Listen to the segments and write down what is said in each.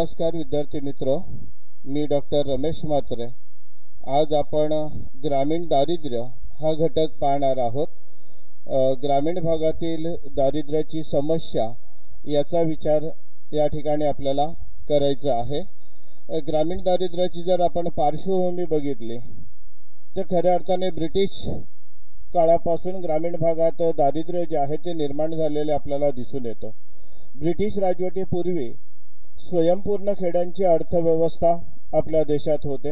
नमस्कार विद्यार्थी मित्र, मी डॉक्टर रमेश म्हात्रे। आज आपण ग्रामीण दारिद्र्य हा घटक पाहणार आहोत। ग्रामीण भागातील दारिद्र्याची समस्या याचा विचार या ठिकाणी आपल्याला करायचा आहे। ग्रामीण दारिद्र्याची जर आपण पार्श्वभूमी बघितली तर खऱ्या अर्थाने ब्रिटिश काळापासून ग्रामीण भागात दारिद्र्य जे आहे ते निर्माण झालेले आपल्याला दिसून येतं। ब्रिटिश राजवटीपूर्वी स्वयंपूर्ण खेड्यांची अर्थव्यवस्था आपल्या देशात होते।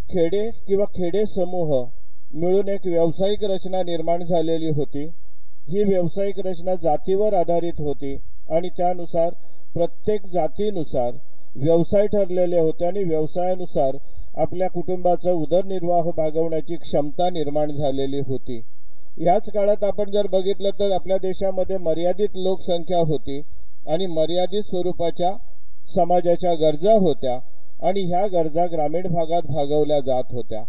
खेडे किंवा खेडे समूह मिळून एक व्यावसायिक रचना निर्माण झालेली होती। ही व्यावसायिक रचना जातीवर आधारित होती आणि त्यानुसार प्रत्येक जातीनुसार व्यवसाय ठरलेले होते आणि व्यवसायानुसार आपल्या कुटुंबाचा उदरनिर्वाह भागवण्याची क्षमता निर्माण झालेली होती। याच काळात आपण जर बघितलं तर आपल्या देशामध्ये मर्यादित लोकसंख्या होती आणि मर्यादित स्वरूपाच्या समाजाच्या गरजा होत्या आणि ह्या गरजा ग्रामीण भागात भागवल्या जात होत्या।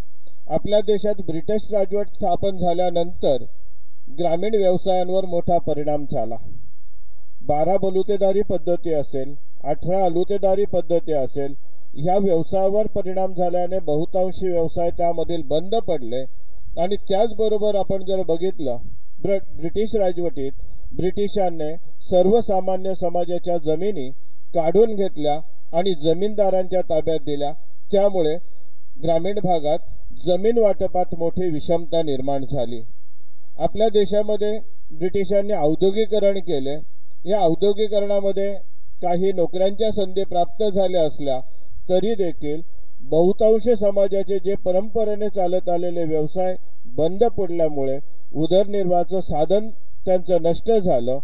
आपल्या देशात ब्रिटिश राजवट स्थापन झाल्यानंतर ग्रामीण व्यवसायांवर मोठा परिणाम झाला। 12 बलुतेदारी पद्धती असेल, 18 अलुतेदारी पद्धती असेल, ह्या व्यवसायावर परिणाम झाल्याने बहुतांशी व्यवसाय त्यामधील बंद पडले आणि त्याचबरोबर आपण जर बघितलं ब्रिटिश राजवटीत ब्रिटिशांनी सर्वसामान्य समाजाच्या जमिनी काढून घेतल्या आणि जमीनदारांच्या ताब्यात दिल्या। त्यामुळे ग्रामीण भागात जमीन वाटपात मोठी विषमता निर्माण झाली। आपल्या देशामध्ये ब्रिटिशांनी औद्योगिकरण केले। या औद्योगिकरणामध्ये काही नोकऱ्यांच्या संधी प्राप्त झाल्या असल्या तरी देखील बहुतांश समाजाचे जे परंपरेने चालत आलेले व्यवसाय बंद पडल्यामुळे उदरनिर्वाहाचं साधन त्यांचं नष्ट झालं,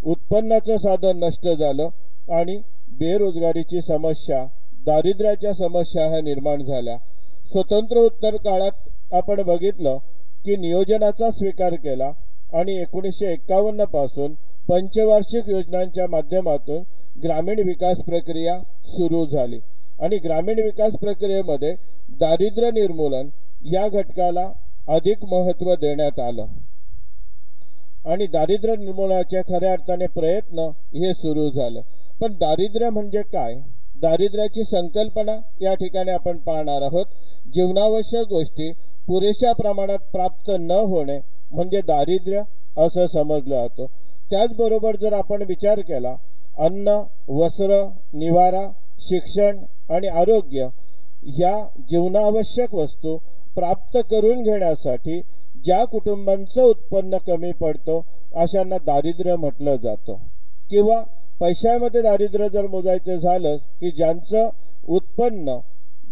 उत्पन्नाचं साधन नष्ट झालं आणि बेरोजगारीची समस्या, दारिद्र्याच्या समस्या ह्या निर्माण झाल्या। स्वतंत्रोत्तर काळात आपण बघितलं की नियोजनाचा स्वीकार केला आणि 1951 पासून पंचवार्षिक योजनांच्या माध्यमातून ग्रामीण विकास प्रक्रिया सुरू झाली आणि ग्रामीण विकास प्रक्रियेमध्ये दारिद्र्य निर्मूलन या घटकाला अधिक महत्त्व देण्यात आलं आणि दारिद्र्य निर्मूलनाचे खऱ्या अर्थाने प्रयत्न हे सुरू झालं। पण दारिद्र्य म्हणजे काय? दारिद्र्याची संकल्पना या ठिकाणी आपण पाहणार आहोत। जीवनावश्यक गोष्टी पुरेशा प्रमाणात प्राप्त न होणे म्हणजे दारिद्र्य असं समजलं जातं। त्याचबरोबर जर आपण विचार केला, अन्न, वस्त्र, निवारा, शिक्षण आणि आरोग्य या जीवनावश्यक वस्तू प्राप्त करून घेण्यासाठी ज्या कुटुंबांचं उत्पन्न कमी पडतो अशांना दारिद्र्य म्हटलं जातं। किंवा पैशामध्ये दारिद्र्य जर मोजायचं झालं की ज्यांचं उत्पन्न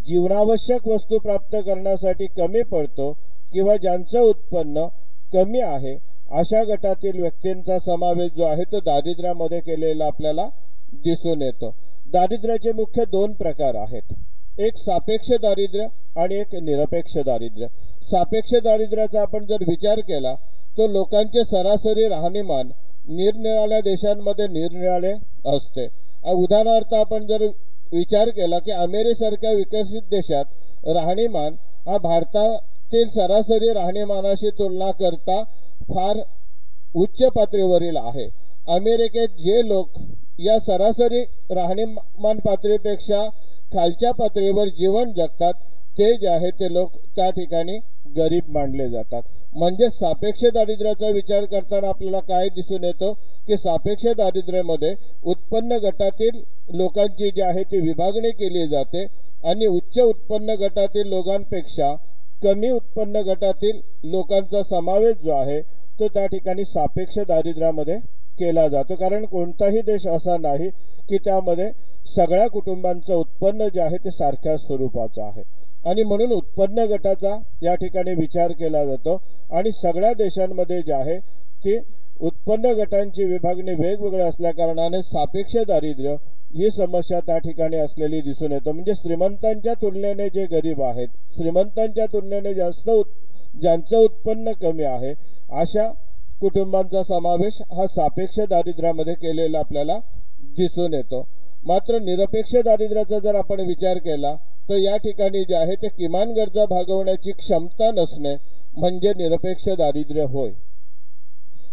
जीवनावश्यक वस्तू प्राप्त करण्यासाठी कमी पडतो किंवा ज्यांचं उत्पन्न कमी आहे अशा गटातील व्यक्तींचा समावेश जो आहे तो दारिद्र्यामध्ये केलेला आपल्याला दिसून येतो। दारिद्र्याचे मुख्य 2 प्रकार आहेत, एक सापेक्ष दारिद्र्य आणि एक निरपेक्ष दारिद्र्य। सापेक्ष दारिद्र्याचा आपण जर विचार केला तर लोकांचे सरासरी राहणीमान निरनिराळ्या देशांमध्ये निरनिराळे असते। उदाहरणार्थ आपण जर विचार केला की अमेरिकेसारख्या विकसित देशात राहणीमान हा भारतातील सरासरी राहणीमानाशी तुलना करता फार उच्च पातळीवरील आहे। अमेरिकेत जे लोक या सरासरी राहणीमान पातळीपेक्षा खालच्या पातळीवर जीवन जगतात ते जे आहे ते लोक त्या ठिकाणी गरीब मानले जातात। म्हणजे सापेक्ष दारिद्र्याचा विचार करताना आपल्याला काय दिसून येतो की सापेक्ष दारिद्र्यामध्ये उत्पन्न गटातील लोकांची जी आहे ती विभागणी केली जाते आणि उच्च उत्पन्न गटातील लोकांपेक्षा कमी उत्पन्न गटातील लोकांचा समावेश जो आहे तो त्या ठिकाणी सापेक्ष दारिद्र्यामध्ये केला जातो। कारण कोणताही देश असा नाही की त्यामध्ये सगळ्या कुटुंबांचं उत्पन्न जे आहे ते सारख्या स्वरूपाचं आहे आणि म्हणून उत्पन्न गटाचा या ठिकाणी विचार केला जातो आणि सगळ्या देशांमध्ये जे आहे ते उत्पन्न गटांची विभागणी वेगवेगळे असल्या कारणाने सापेक्ष दारिद्र्य ही समस्या त्या ठिकाणी असलेली दिसून येतो। म्हणजे श्रीमंतांच्या तुलनेने जे गरीब आहेत, श्रीमंतांच्या तुलनेने ज्यांचं उत्पन्न कमी आहे अशा कुटुंबांचा समावेश हा सापेक्ष दारिद्र्यामध्ये केलेला आपल्याला दिसून येतो। मात्र निरपेक्ष दारिद्र्याचा जर आपण विचार केला तर या ठिकाणी जे आहे ते किमान गरजा भागवण्याची क्षमता नसणे म्हणजे निरपेक्ष दारिद्र्य होय।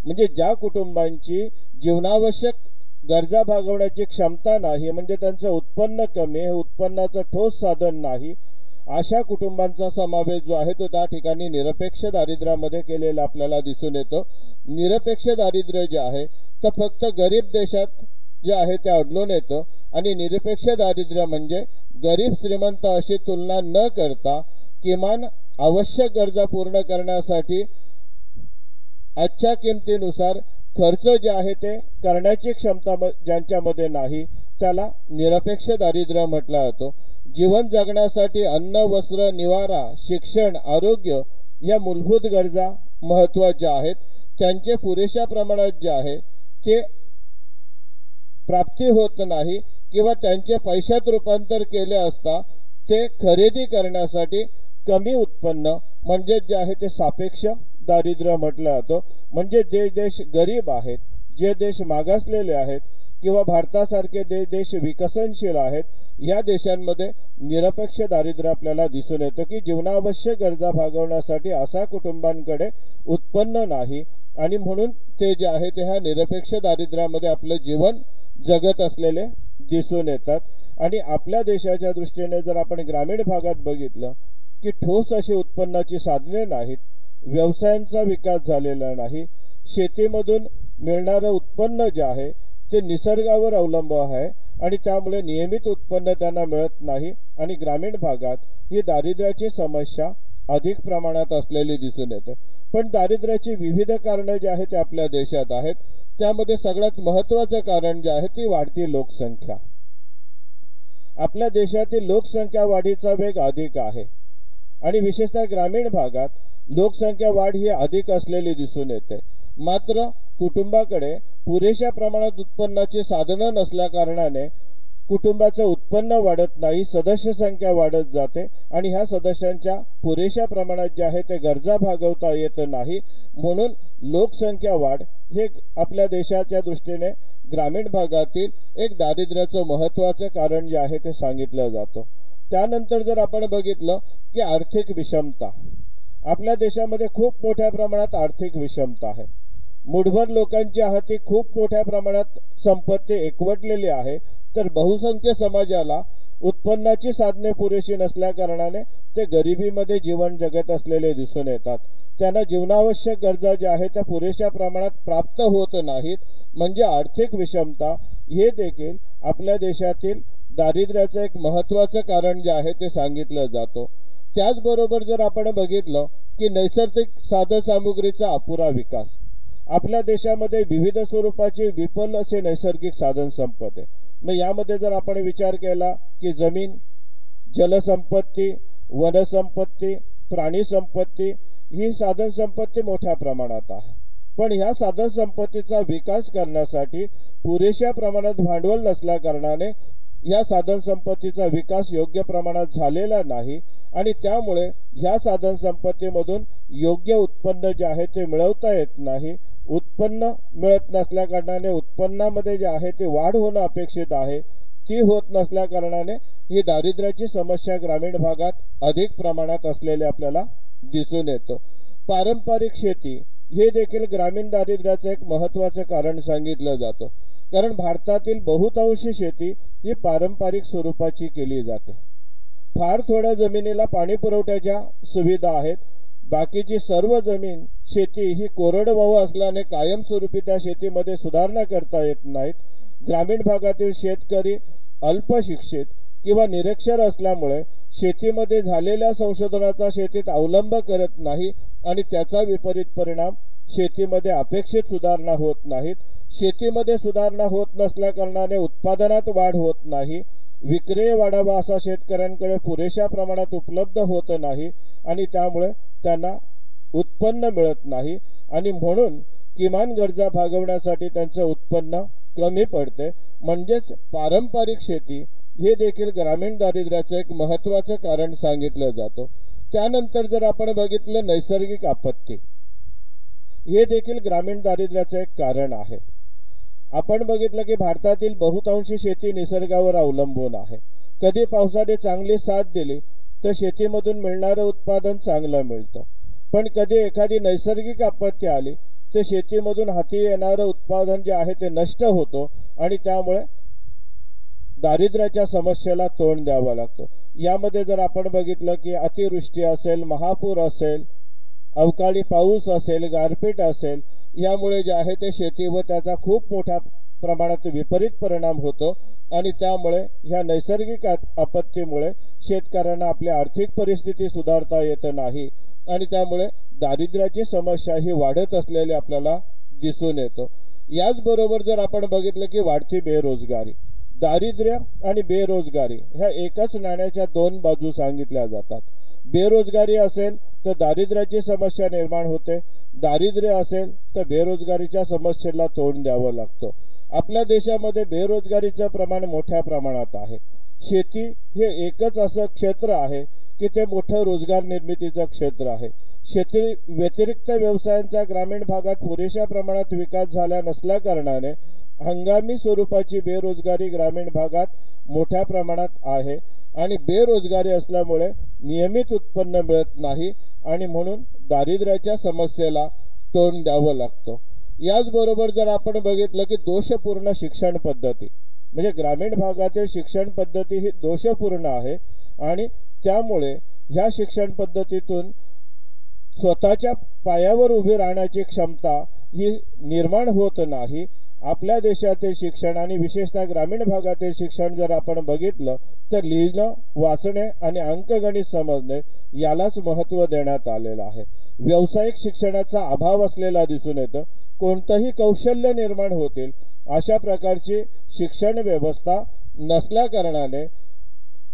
म्हणजे ज्या कुटुंबांची जीवनावश्यक गरजा भागवण्याची क्षमता नाही, म्हणजे त्यांचं उत्पन्न कमी, हे उत्पन्नाचं ठोस साधन नाही, अशा कुटुंबांचा समावेश जो आहे तो त्या ठिकाणी निरपेक्ष दारिद्र्यामध्ये केलेला आपल्याला दिसून येतो. निरपेक्ष दारिद्र्य जे आहे तर फक्त गरीब देशात जे आहे ते आढळून येतं आणि निरपेक्ष दारिद्र्य म्हणजे गरीब श्रीमंत अशी तुलना न करता किमान आवश्यक गरजा पूर्ण करण्यासाठी आजच्या किमतीनुसार खर्च जे आहे ते करण्याची क्षमता ज्यांच्यामध्ये नाही त्याला निरपेक्ष दारिद्र्य म्हटला जातो. जीवन जगण्यासाठी अन्न, वस्त्र, निवारा, शिक्षण, आरोग्य या मूलभूत गरजा महत्त्वाच्या आहेत. त्यांचे पुरेशा प्रमाणात जे आहे ते प्राप्ती होत नाही किंवा त्यांचे पैशात रूपांतर केले असता ते खरेदी करण्यासाठी कमी उत्पन्न म्हणजे जे आहे ते सापेक्ष दारिद्र्य म्हटलं जातं. म्हणजे जे देश गरीब आहेत, जे देश मागासलेले आहेत किंवा भारतासारखे देश विकसनशील आहेत, या देशांमध्ये निरपेक्ष दारिद्र्य आपल्याला दिसून येतं की जीवनावश्यक गरजा भागवण्यासाठी अशा कुटुंबांकडे उत्पन्न नाही आणि म्हणून ते जे आहे ते ह्या निरपेक्ष दारिद्र्यामध्ये आपलं जीवन जगत असलेले दिसून येतात. आणि आपल्या देशाच्या दृष्टीने जर आपण ग्रामीण भागात बघितलं की ठोस अशी उत्पन्नाची साधने नाहीत, व्यवसायांचा विकास झालेला नाही, शेतीमधून मिळणारं उत्पन्न जे आहे ते निसर्गावर अवलंबून आहे आणि त्यामुळे नियमित उत्पन्न त्यांना मिळत नाही आणि ग्रामीण भागात ही दारिद्र्याची समस्या अधिक प्रमाणात असलेली दिसून येते. पण दारिद्र्याची विविध कारणं जी आहेत ते आपल्या देशात आहेत. त्यामध्ये सगळ्यात महत्त्वाचं कारण जे आहे ती वाढती लोकसंख्या. आपल्या देशातील लोकसंख्या वाढीचा वेग अधिक आहे आणि विशेषतः ग्रामीण भागात लोकसंख्या वाढ ही अधिक असलेली दिसून येते. मात्र कुटुंबाकडे पुरेशा प्रमाणात उत्पन्नाची साधनं नसल्या कारणाने कुटुंबाचं उत्पन्न वाढत नाही, सदस्य संख्या वाढत जाते आणि ह्या सदस्यांच्या पुरेशा प्रमाणात जे आहे ते गरजा भागवता येत नाही. म्हणून लोकसंख्या वाढ हे आपल्या देशाच्या दृष्टीने ग्रामीण भागातील एक दारिद्र्याचं महत्त्वाचं कारण जे आहे ते सांगितलं जातं. त्यानंतर जर आपण बघितलं की आर्थिक विषमता, आपल्या देशामध्ये खूप मोठ्या प्रमाणात आर्थिक विषमता आहे. मुठभर लोकांच्या हाती खूप मोठ्या प्रमाणात संपत्ती एकवटलेली आहे, तर बहुसंख्य समाजाला उत्पन्नाची साधने पुरेशी नसल्या कारणाने ते गरिबीमध्ये जीवन जगत असलेले दिसून येतात. त्यांना जीवनावश्यक गरजा ज्या आहेत त्या पुरेशा प्रमाणात प्राप्त होत नाहीत. म्हणजे आर्थिक विषमता हे देखील आपल्या देशातील दारिद्र्याचं एक महत्त्वाचं कारण जे आहे ते सांगितलं जातं. त्याचबरोबर जर आपण बघितलं की नैसर्गिक साधनसामुग्रीचा अपुरा विकास, आपल्या देशामध्ये विविध स्वरूपाची विपुल असे नैसर्गिक साधन संपत्ती आहे. मग यामध्ये जर आपण विचार केला की जमीन, जलसंपत्ती, वनसंपत्ती, प्राणी संपत्ती ही साधन संपत्ती मोठ्या प्रमाणात आहे. पण ह्या साधन संपत्तीचा विकास करण्यासाठी पुरेशा प्रमाणात भांडवल नसल्या कारणाने या साधन संपत्तीचा विकास योग्य प्रमाणात झालेला नाही आणि त्यामुळे ह्या साधन संपत्तीमधून योग्य उत्पन्न जे आहे ते मिळवता येत नाही. उत्पन्न मिळत नसल्या कारणाने उत्पन्नामध्ये जे आहे ते वाढ होणं अपेक्षित आहे, ती होत नसल्या कारणाने ही दारिद्र्याची समस्या ग्रामीण भागात अधिक प्रमाणात असलेले आपल्याला दिसून येतं. पारंपरिक शेती हे देखील ग्रामीण दारिद्र्याचं एक महत्त्वाचं कारण सांगितलं जातं. कारण भारतातील बहुतांशी शेती ही पारंपरिक स्वरूपाची केली जाते. फार थोड्या जमिनीला पाणी पुरवठ्याच्या सुविधा आहेत. बाकीची सर्व जमीन शेती ही कोरडवाहू असल्याने कायमस्वरूपी त्या शेतीमध्ये सुधारणा करता येत नाहीत. ग्रामीण भागातील शेतकरी अल्पशिक्षित किंवा निरक्षर असल्यामुळे शेतीमध्ये झालेल्या संशोधनाचा शेतीत अवलंब करत नाही आणि त्याचा विपरीत परिणाम शेतीमध्ये अपेक्षित सुधारणा होत नाहीत. शेतीमध्ये सुधारणा होत नसल्या कारणाने उत्पादनात वाढ होत नाही. विक्रय वाढावा असा शेतकऱ्यांकडे पुरेशा प्रमाणात उपलब्ध होत नाही आणि त्यामुळे त्यांना उत्पन्न मिळत नाही आणि म्हणून किमान गरजा भागवण्यासाठी त्यांचं उत्पन्न कमी पडते. म्हणजेच पारंपरिक शेती हे देखील ग्रामीण दारिद्र्याचं एक महत्त्वाचं कारण सांगितलं जातं. त्यानंतर जर आपण बघितलं नैसर्गिक आपत्ती, हे देखील ग्रामीण दारिद्र्याचं एक कारण आहे. आपण बघितलं की भारतातील बहुतांशी शेती निसर्गावर अवलंबून आहे. कधी पावसाने चांगली साथ दिली तर शेतीमधून मिळणारं उत्पादन चांगलं मिळतं, पण कधी एखादी नैसर्गिक आपत्ती आली ते शेतीमधून हाती येणारं उत्पादन जे आहे ते नष्ट होतो आणि त्यामुळे दारिद्र्याच्या समस्येला तोंड द्यावं लागतं। यामध्ये जर आपण बघितलं की अतिवृष्टी असेल, महापूर असेल, अवकाळी पाऊस असेल, गारपीट असेल, यामुळे जे आहे ते शेती व त्याचा खूप मोठ्या प्रमाणात विपरीत परिणाम होतो आणि त्यामुळे ह्या नैसर्गिक आपत्तीमुळे शेतकऱ्यांना आपली आर्थिक परिस्थिती सुधारता येत नाही आणि त्यामुळे दारिद्र्याची समस्या ही वाढत असलेली आपल्याला दिसून येतो। याचबरोबर जर आपण बघितलं की वाढती बेरोजगारी, दारिद्र्य आणि बेरोजगारी ह्या एकाच नाण्याच्या दोन बाजू सांगितल्या जातात। बेरोजगारी असेल तर दारिद्र्याची समस्या निर्माण होते, दारिद्र्य असेल तर बेरोजगारीच्या समस्येला तोंड द्यावं लागतं। आपल्या देशामध्ये बेरोजगारीचं प्रमाण मोठ्या प्रमाणात आहे। शेती हे एकच असं क्षेत्र आहे की ते मोठं रोजगार निर्मितीचं क्षेत्र आहे। शेती व्यतिरिक्त व्यवसायांचा ग्रामीण भागात पुरेशा प्रमाणात विकास झाला नसल्या कारणाने हंगामी स्वरूपाची बेरोजगारी ग्रामीण भागात मोठ्या प्रमाणात आहे आणि बेरोजगारी असल्यामुळे नियमित उत्पन्न मिळत नाही आणि म्हणून दारिद्र्याच्या समस्येला तोंड द्यावं लागतं। याचबरोबर जर आपण बघितलं की दोषपूर्ण शिक्षण पद्धती, म्हणजे ग्रामीण भागातील शिक्षण पद्धती ही दोषपूर्ण आहे आणि त्यामुळे ह्या शिक्षण पद्धतीतून स्वतःच्या पायावर उभी राहण्याची क्षमता ही निर्माण होत नाही। आपल्या देशातील शिक्षण आणि विशेषतः ग्रामीण भागातील शिक्षण जर आपण बघितलं तर लिहिणं, वाचणे आणि अंकगणित समजणे यालाच महत्त्व देण्यात आलेलं आहे। व्यावसायिक शिक्षणाचा अभाव असलेला दिसून येतं। कोणतंही कौशल्य निर्माण होतील अशा प्रकारची शिक्षण व्यवस्था नसल्या कारणाने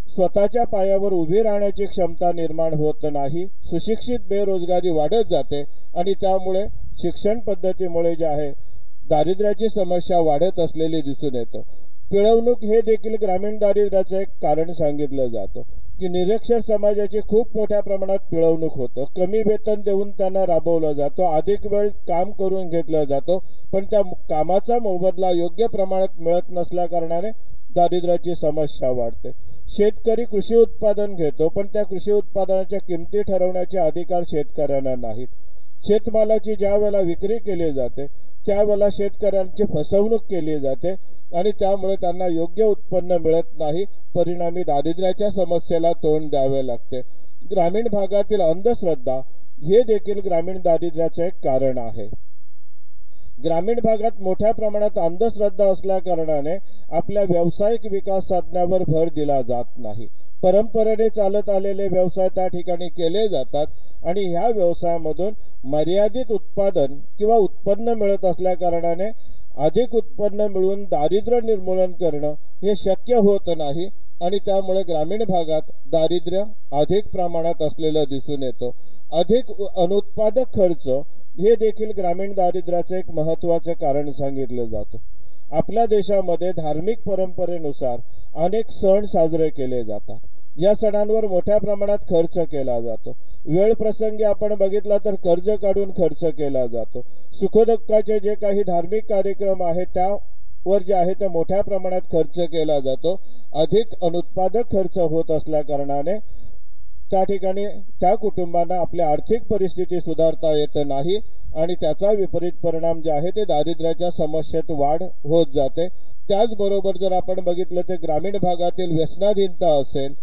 स्वतःच्या पायावर उभी राहण्याची क्षमता निर्माण होत नाही। सुशिक्षित बेरोजगारी वाढत जाते आणि त्यामुळे शिक्षण पद्धतीमुळे जे आहे दारिद्र्याची समस्या वाढत असलेली दिसून येतं। पिळवणूक हे देखील ग्रामीण दारिद्र्याचं एक कारण सांगितलं जातं की निरक्षर समाजाची खूप मोठ्या प्रमाणात पिळवणूक होतं। कमी वेतन देऊन त्यांना राबवलं जातं, अधिक वेळ काम करून घेतलं जातं, पण त्या कामाचा मोबदला योग्य प्रमाणात मिळत नसल्या कारणाने दारिद्र्याची समस्या वाढते। शेतकरी कृषी उत्पादन घेतो पण त्या कृषी उत्पादनाच्या किमती ठरवण्याचे अधिकार शेतकऱ्यांना नाहीत। शेतमालाची ज्या वेळेला विक्री केली जाते त्यावेळेला शेतकऱ्यांची फसवणूक केली जाते आणि त्यामुळे त्यांना योग्य उत्पन्न मिळत नाही, परिणामी दारिद्र्याच्या समस्येला तोंड द्यावे लागते। ग्रामीण भागातील अंधश्रद्धा हे देखील ग्रामीण दारिद्र्याचे एक कारण आहे। ग्रामीण भागात मोठ्या प्रमाणात अंधश्रद्धा असल्या कारणाने आपल्या व्यावसायिक विकास साधण्यावर भर दिला जात नाही। परंपरेने चालत आलेले व्यवसाय त्या ठिकाणी केले जातात आणि ह्या व्यवसायामधून मर्यादित उत्पादन किंवा उत्पन्न मिळत असल्या कारणाने अधिक उत्पन्न मिळवून दारिद्र्य निर्मूलन करणं हे शक्य होत नाही आणि त्यामुळे ग्रामीण भागात दारिद्र्य अधिक प्रमाणात असलेलं दिसून येतं। अधिक अनुत्पादक खर्च हे देखील ग्रामीण दारिद्र्याचं एक महत्त्वाचं कारण सांगितलं जातं। आपल्या देशामध्ये धार्मिक परंपरेनुसार अनेक सण साजरे केले जातात। या सणांवर मोठ्या प्रमाणात खर्च केला जातो। वेळ प्रसंगी आपण बघितला तर कर्ज काढून खर्च केला जातो। सुखदुःखाचे जे काही धार्मिक कार्यक्रम आहेत त्यावर जे आहे ते मोठ्या प्रमाणात खर्च केला जातो। अधिक अनुत्पादक खर्च होत असल्या कारणाने त्या ठिकाणी त्या कुटुंबांना आपली आर्थिक परिस्थिती सुधारता येत नाही आणि त्याचा विपरीत परिणाम जे आहे ते दारिद्र्याच्या समस्येत वाढ होत जाते। त्याचबरोबर जर आपण बघितलं तर ग्रामीण भागातील व्यसनाधीनता असेल,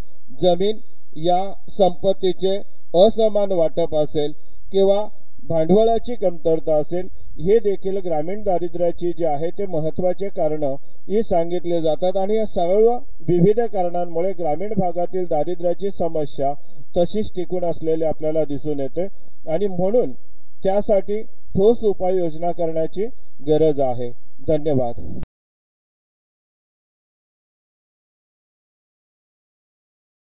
जमीन या संपत्तीचे असमान वाटप असेल किंवा भांडवलाची कमतरता असेल, हे देखील ग्रामीण दारिद्र्याची जे आहे ते महत्त्वाचे कारणं ही सांगितले जातात आणि या सर्व विविध कारणांमुळे ग्रामीण भागातील दारिद्र्याची समस्या तशीच टिकून असलेली आपल्याला दिसून येते आणि म्हणून त्यासाठी ठोस उपाययोजना करण्याची गरज आहे। धन्यवाद।